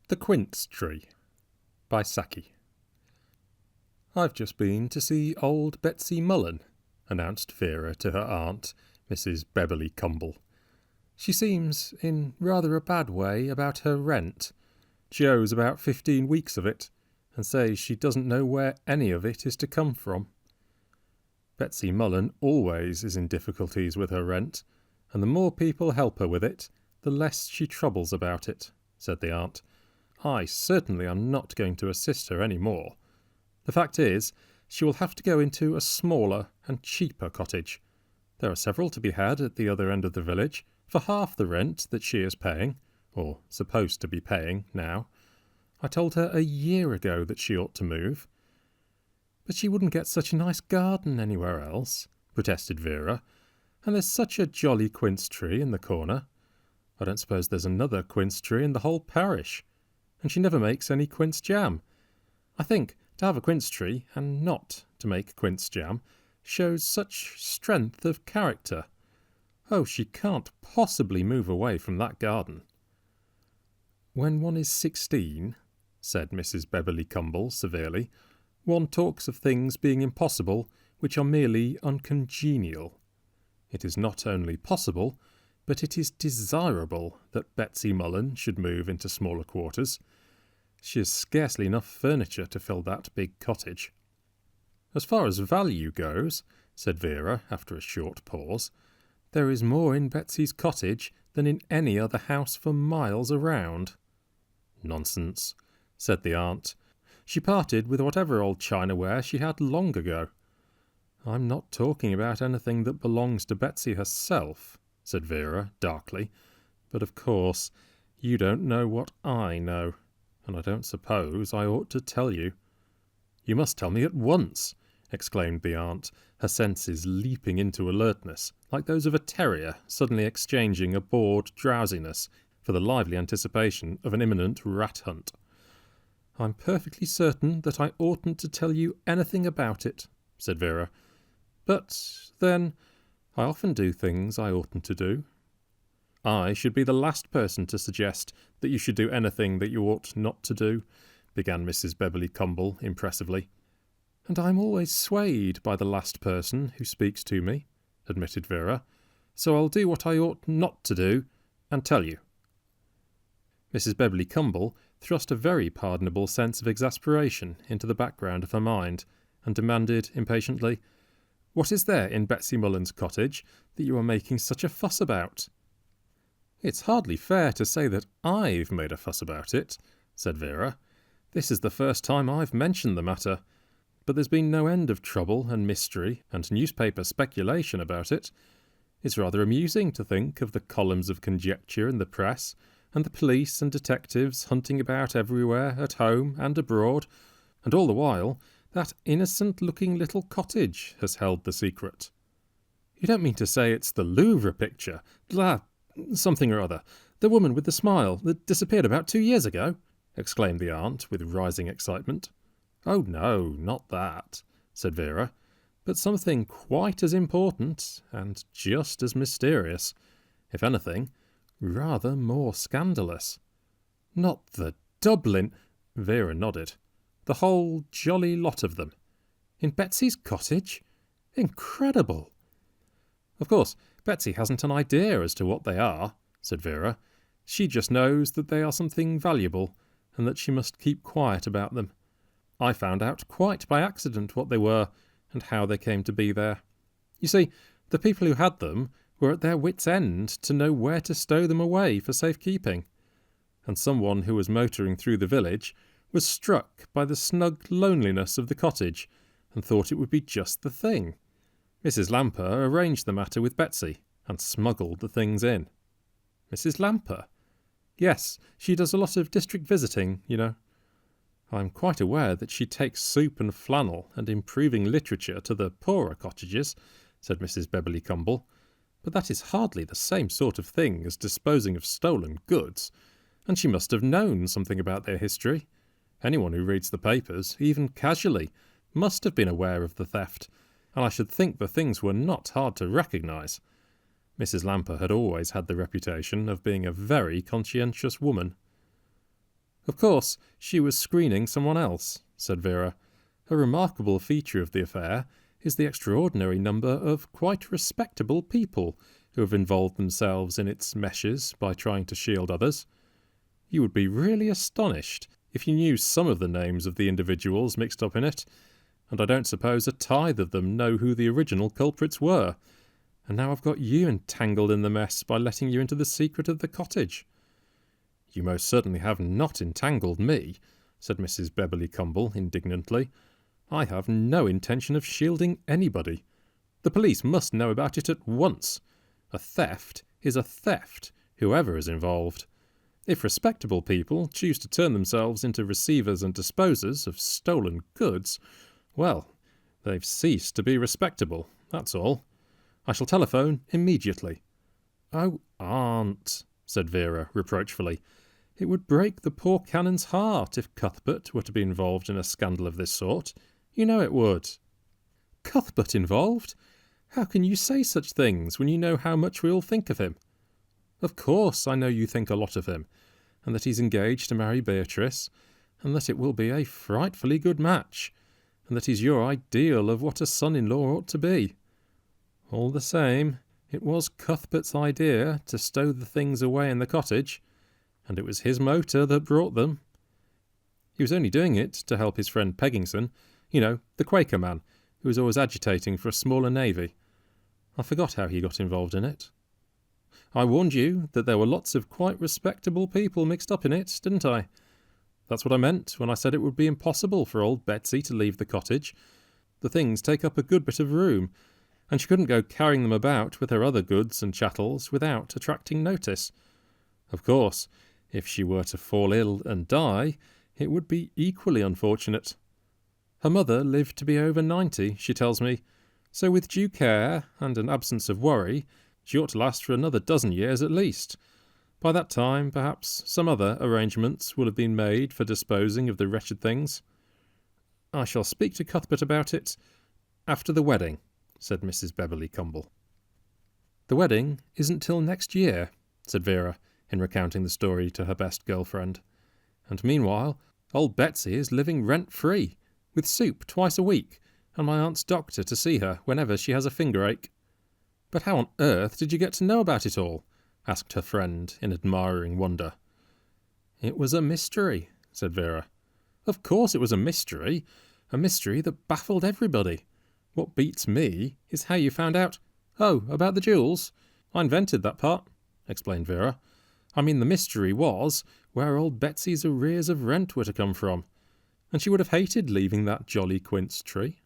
The Quince Tree by Saki. "I've just been to see old Betsy Mullen," announced Vera to her aunt, Mrs. Beverley Cumble. "She seems in rather a bad way about her rent. She owes about 15 weeks of it, and says she doesn't know where any of it is to come from." Betsy Mullen always is in difficulties with her rent, and the more people help her with it, the less she troubles about it, said the aunt. "I certainly am not going to assist her any more. The fact is, she will have to go into a smaller and cheaper cottage. There are several to be had at the other end of the village, for half the rent that she is paying, or supposed to be paying, now. I told her a year ago that she ought to move." "But she wouldn't get such a nice garden anywhere else," protested Vera. "And there's such a jolly quince tree in the corner. I don't suppose there's another quince tree in the whole parish. And she never makes any quince jam. I think to have a quince tree and not to make quince jam shows such strength of character. Oh, she can't possibly move away from that garden." "When one is 16, said Mrs. Beverley Cumble severely, "one talks of things being impossible which are merely uncongenial. It is not only possible, but it is desirable that Betsy Mullen should move into smaller quarters. She has scarcely enough furniture to fill that big cottage." "As far as value goes," said Vera after a short pause, "there is more in Betsy's cottage than in any other house for miles around." "Nonsense," said the aunt. "She parted with whatever old chinaware she had long ago." "I'm not talking about anything that belongs to Betsy herself," said Vera darkly. "But of course, you don't know what I know, and I don't suppose I ought to tell you." "You must tell me at once," exclaimed the aunt, her senses leaping into alertness, like those of a terrier suddenly exchanging a bored drowsiness for the lively anticipation of an imminent rat hunt. "I'm perfectly certain that I oughtn't to tell you anything about it," said Vera. "But, then, I often do things I oughtn't to do." "I should be the last person to suggest that you should do anything that you ought not to do," began Mrs. Beverley Cumble impressively. "And I'm always swayed by the last person who speaks to me," admitted Vera. "So I'll do what I ought not to do, and tell you." Mrs. Beverley Cumble thrust a very pardonable sense of exasperation into the background of her mind, and demanded impatiently, "What is there in Betsy Mullen's cottage that you are making such a fuss about?" "It's hardly fair to say that I've made a fuss about it," said Vera. "This is the first time I've mentioned the matter. But there's been no end of trouble and mystery and newspaper speculation about it. It's rather amusing to think of the columns of conjecture in the press, and the police and detectives hunting about everywhere, at home and abroad, and all the while that innocent-looking little cottage has held the secret." "You don't mean to say it's the Louvre picture, something or other, the woman with the smile that disappeared about 2 years ago?" exclaimed the aunt with rising excitement. "Oh no, not that," said Vera, "but something quite as important and just as mysterious. If anything, rather more scandalous." "Not the Dublin—" Vera nodded. "The whole jolly lot of them. In Betsy's cottage? Incredible!" "Of course, Betsy hasn't an idea as to what they are," said Vera. "She just knows that they are something valuable, and that she must keep quiet about them. I found out quite by accident what they were, and how they came to be there. You see, the people who had them were at their wits' end to know where to stow them away for safekeeping. And someone who was motoring through the village was struck by the snug loneliness of the cottage, and thought it would be just the thing. Mrs. Lamper arranged the matter with Betsy, and smuggled the things in." "Mrs. Lamper?" "Yes, she does a lot of district visiting, you know." "I'm quite aware that she takes soup and flannel and improving literature to the poorer cottages," said Mrs. Beverley Cumble, "but that is hardly the same sort of thing as disposing of stolen goods, and she must have known something about their history. Anyone who reads the papers, even casually, must have been aware of the theft, and I should think the things were not hard to recognise. Mrs. Lamper had always had the reputation of being a very conscientious woman." Of course, she was screening someone else, said Vera. A remarkable feature of the affair is the extraordinary number of quite respectable people who have involved themselves in its meshes by trying to shield others. You would be really astonished if you knew some of the names of the individuals mixed up in it, and I don't suppose a tithe of them know who the original culprits were. And now I've got you entangled in the mess by letting you into the secret of the cottage. You most certainly have not entangled me, said Mrs. Beverley Cumble indignantly. I have no intention of shielding anybody. The police must know about it at once. A theft is a theft, whoever is involved. If respectable people choose to turn themselves into receivers and disposers of stolen goods, well, they've ceased to be respectable, that's all. I shall telephone immediately. Oh, Aunt, said Vera reproachfully. It would break the poor canon's heart if Cuthbert were to be involved in a scandal of this sort. You know it would. Cuthbert involved? How can you say such things when you know how much we all think of him? Of course I know you think a lot of him, and that he's engaged to marry Beatrice, and that it will be a frightfully good match, and that he's your ideal of what a son-in-law ought to be. All the same, it was Cuthbert's idea to stow the things away in the cottage, and it was his motor that brought them. He was only doing it to help his friend Peggingson, you know, the Quaker man, who was always agitating for a smaller navy. I forgot how he got involved in it. I warned you that there were lots of quite respectable people mixed up in it, didn't I? That's what I meant when I said it would be impossible for old Betsy to leave the cottage. The things take up a good bit of room, and she couldn't go carrying them about with her other goods and chattels without attracting notice. Of course, if she were to fall ill and die, it would be equally unfortunate. Her mother lived to be over 90, she tells me, so with due care and an absence of worry, she ought to last for another dozen years at least. By that time, perhaps, some other arrangements will have been made for disposing of the wretched things. I shall speak to Cuthbert about it after the wedding, said Mrs. Beverley Cumble. The wedding isn't till next year, said Vera, in recounting the story to her best girlfriend. And meanwhile, old Betsy is living rent-free, with soup twice a week, and my aunt's doctor to see her whenever she has a finger ache. But how on earth did you get to know about it all? Asked her friend in admiring wonder. It was a mystery, said Vera. Of course it was a mystery that baffled everybody. What beats me is how you found out. Oh, about the jewels? I invented that part, explained Vera. I mean, the mystery was where old Betsy's arrears of rent were to come from, and she would have hated leaving that jolly quince tree.